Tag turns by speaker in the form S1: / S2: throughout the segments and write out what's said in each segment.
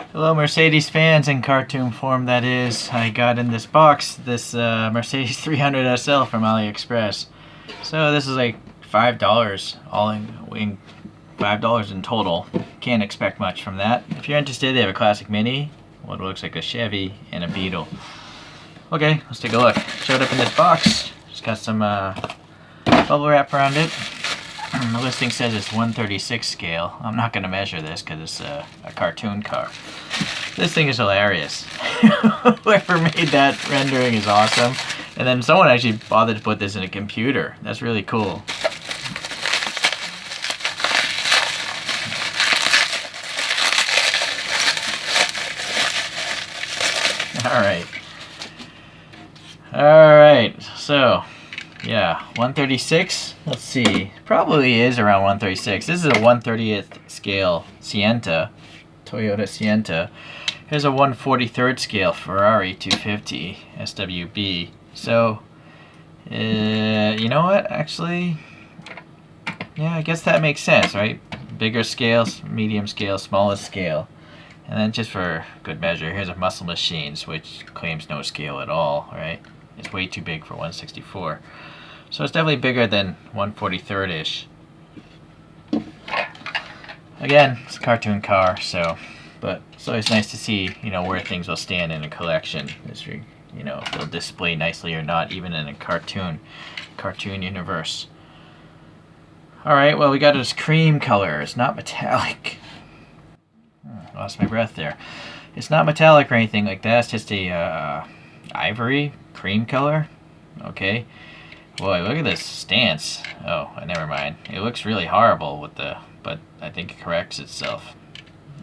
S1: Hello, Mercedes fans in cartoon form, that is. I got in this box this Mercedes 300 SL from Aliexpress. So this is like $5 all in $5 in total. Can't expect much from that. If you're interested, they have a classic Mini, what looks like a Chevy, and a Beetle. Okay, let's take a look. Showed up in this box. It's got some bubble wrap around it. The listing says it's 136 scale. I'm not going to measure this because it's a cartoon car. This thing is hilarious. Whoever made that rendering is awesome. And then someone actually bothered to put this in a computer. That's really cool. Alright, so yeah, 136. Let's see. Probably is around 136. This is a 130th scale Sienta, Toyota Sienta. Here's a 143rd scale Ferrari 250 SWB. So, you know what? Actually, yeah, I guess that makes sense, right? Bigger scales, medium scale, smallest scale. And then just for good measure, here's a Muscle Machines, which claims no scale at all, right? It's way too big for 164. So it's definitely bigger than 143rd-ish. Again, it's a cartoon car, but it's always nice to see, where things will stand in a collection. If they'll display nicely or not, even in a cartoon universe. Alright, well, we got this cream color. It's not metallic. Lost my breath there. It's not metallic or anything like that. It's just a ivory cream color. Okay. Boy, look at this stance. Oh, never mind. It looks really horrible but I think it corrects itself.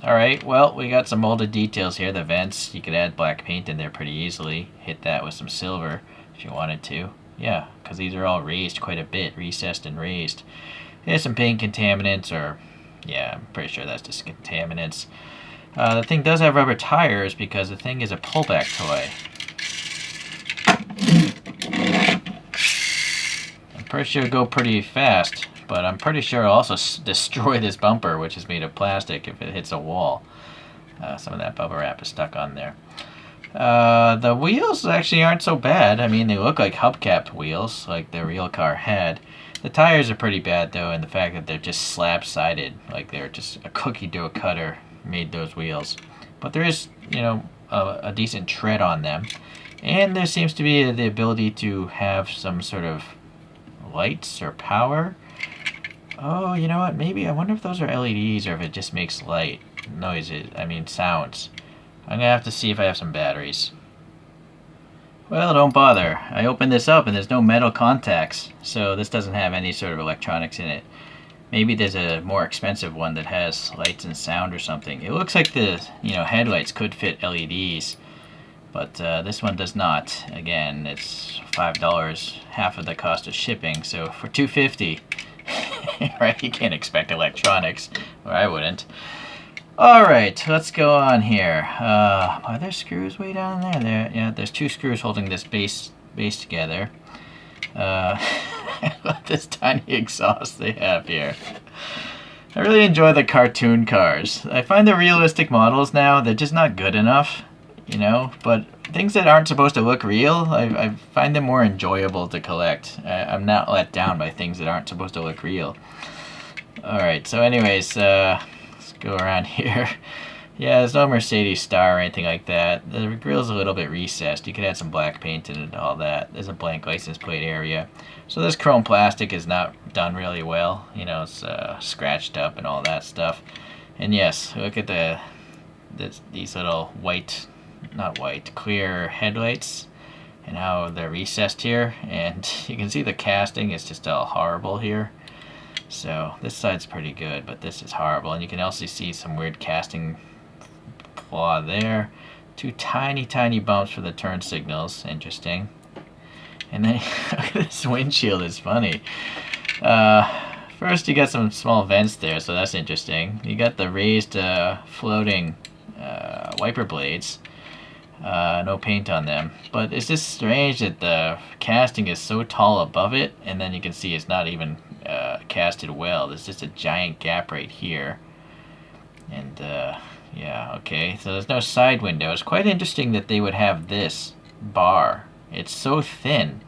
S1: Alright, well, we got some molded details here. The vents, you could add black paint in there pretty easily. Hit that with some silver if you wanted to. Yeah, because these are all raised quite a bit, recessed and raised. There's some paint contaminants, yeah, I'm pretty sure that's just contaminants. The thing does have rubber tires because the thing is a pullback toy. I'm pretty sure it'll go pretty fast, but I'm pretty sure it'll also destroy this bumper, which is made of plastic, if it hits a wall. Some of that bubble wrap is stuck on there. The wheels actually aren't so bad. I mean, they look like hubcapped wheels, like the real car had. The tires are pretty bad, though, in the fact that they're just slab-sided, like they're just a cookie dough cutter made those wheels. But there is, a decent tread on them. And there seems to be the ability to have some sort of lights or power. Oh, you know what? Maybe, I wonder if those are LEDs or if it just makes light noises, sounds. I'm gonna have to see if I have some batteries. Well, don't bother. I opened this up and there's no metal contacts, so this doesn't have any sort of electronics in it. Maybe there's a more expensive one that has lights and sound or something. It looks like the, headlights could fit LEDs, but this one does not. Again, it's $5, half of the cost of shipping, so for $250, right, you can't expect electronics, or I wouldn't. Alright, let's go on here. Are there screws way down there? Yeah, there's two screws holding this base together. This tiny exhaust they have here. I really enjoy the cartoon cars. I find the realistic models now, they're just not good enough, but things that aren't supposed to look real, I find them more enjoyable to collect. I'm not let down by things that aren't supposed to look real. Alright, so anyways, let's go around here. Yeah, there's no Mercedes star or anything like that. The grill's a little bit recessed. You could add some black paint in it and all that. There's a blank license plate area. So this chrome plastic is not done really well. It's scratched up and all that stuff. And yes, look at these little clear headlights and how they're recessed here. And you can see the casting is just all horrible here. So this side's pretty good, but this is horrible. And you can also see some weird casting flaw there. Two tiny bumps for the turn signals. Interesting. And then look at this windshield, is funny. First you got some small vents there, so that's interesting. You got the raised floating wiper blades. No paint on them. But it's just strange that the casting is so tall above it, and then you can see it's not even casted well. There's just a giant gap right here. And Yeah, okay. So there's no side window. It's quite interesting that they would have this bar. It's so thin,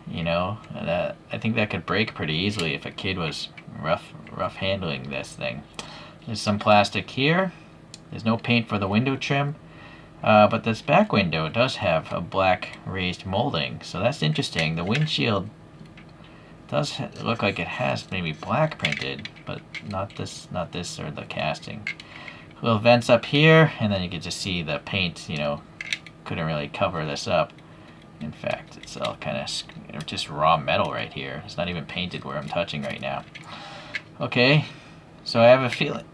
S1: you know. I think that could break pretty easily if a kid was rough handling this thing. There's some plastic here. There's no paint for the window trim. But this back window does have a black raised molding, so that's interesting. The windshield does look like it has maybe black printed, but not this or the casting. Little vents up here, and then you can just see the paint, you know, couldn't really cover this up. In fact, it's all kind of just raw metal right here. It's not even painted where I'm touching right now. Okay, so I have a feeling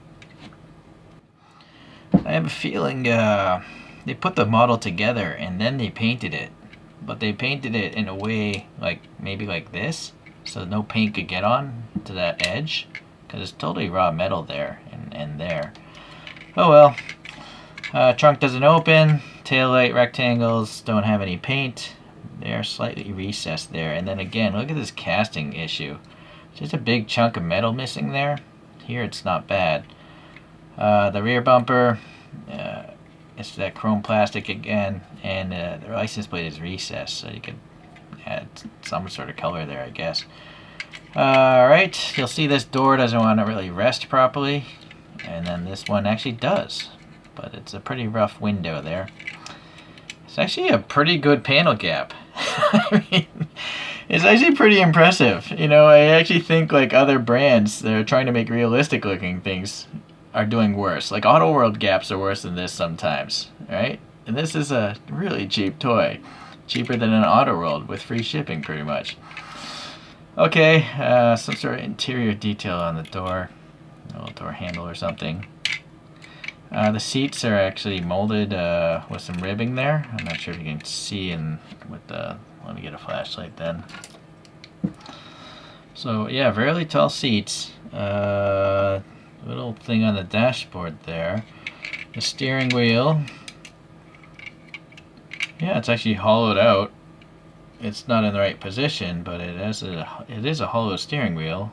S1: they put the model together and then they painted it. But they painted it in a way like maybe like this, so no paint could get on to that edge, because it's totally raw metal there and there. Oh well. Trunk doesn't open. Taillight rectangles don't have any paint. They're slightly recessed there. And then again, look at this casting issue. Just a big chunk of metal missing there. Here it's not bad. The rear bumper, it's that chrome plastic again, and the license plate is recessed, so you can add some sort of color there, I guess. Alright, you'll see this door doesn't want to really rest properly, and then this one actually does, but it's a pretty rough window there. It's actually a pretty good panel gap. I mean, it's actually pretty impressive. You know, I actually think like other brands that are trying to make realistic looking things are doing worse. Like Auto World gaps are worse than this sometimes, right? And this is a really cheap toy. Cheaper than an Auto World with free shipping pretty much. Okay, some sort of interior detail on the door. A little door handle or something. The seats are actually molded with some ribbing there. I'm not sure if you can see in with the... Let me get a flashlight then. So yeah, fairly tall seats. Little thing on the dashboard there. The steering wheel. Yeah, it's actually hollowed out. It's not in the right position, but it is a hollow steering wheel.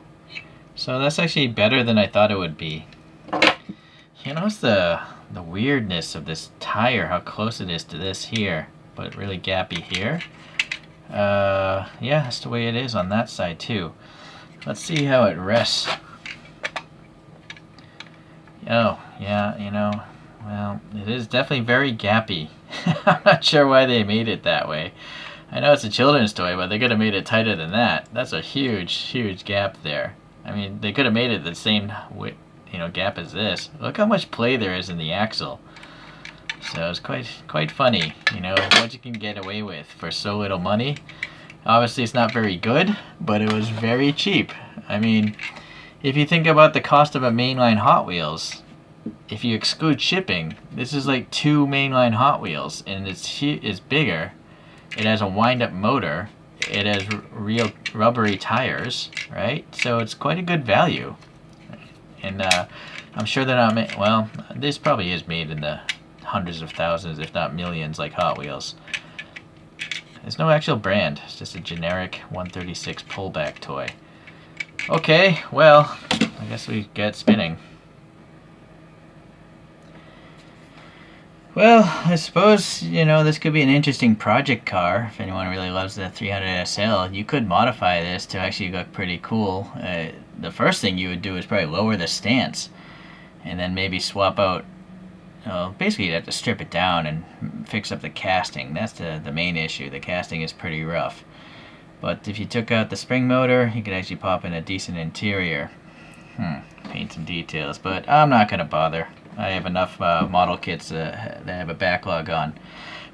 S1: So that's actually better than I thought it would be. You notice the weirdness of this tire, how close it is to this here, but really gappy here. Yeah, that's the way it is on that side too. Let's see how it rests. Oh, yeah, you know, well, it is definitely very gappy. I'm not sure why they made it that way. I know it's a children's toy, but they could have made it tighter than that. That's a huge, huge gap there. I mean, they could have made it the same width, you know, gap as this. Look how much play there is in the axle. So it's quite funny, you know, what you can get away with for so little money. Obviously, it's not very good, but it was very cheap. I mean, if you think about the cost of a mainline Hot Wheels, if you exclude shipping, this is like 2 mainline Hot Wheels, and it's bigger. It has a wind-up motor. It has real rubbery tires, right? So it's quite a good value. And I'm sure they're not well, this probably is made in the hundreds of thousands, if not millions, like Hot Wheels. There's no actual brand. It's just a generic 136 pullback toy. Okay, well, I guess we get spinning. Well, I suppose, you know, this could be an interesting project car. If anyone really loves the 300 SL, you could modify this to actually look pretty cool. The first thing you would do is probably lower the stance, and then maybe swap out, basically you'd have to strip it down and fix up the casting. That's the main issue. The casting is pretty rough. But if you took out the spring motor, you could actually pop in a decent interior. Paint some details, but I'm not going to bother. I have enough model kits that I have a backlog on.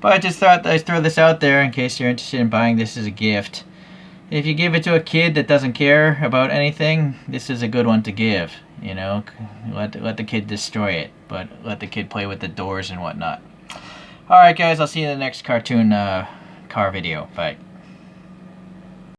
S1: But I just thought I'd throw this out there in case you're interested in buying this as a gift. If you give it to a kid that doesn't care about anything, this is a good one to give. You know, let the kid destroy it, but let the kid play with the doors and whatnot. Alright guys, I'll see you in the next cartoon car video. Bye.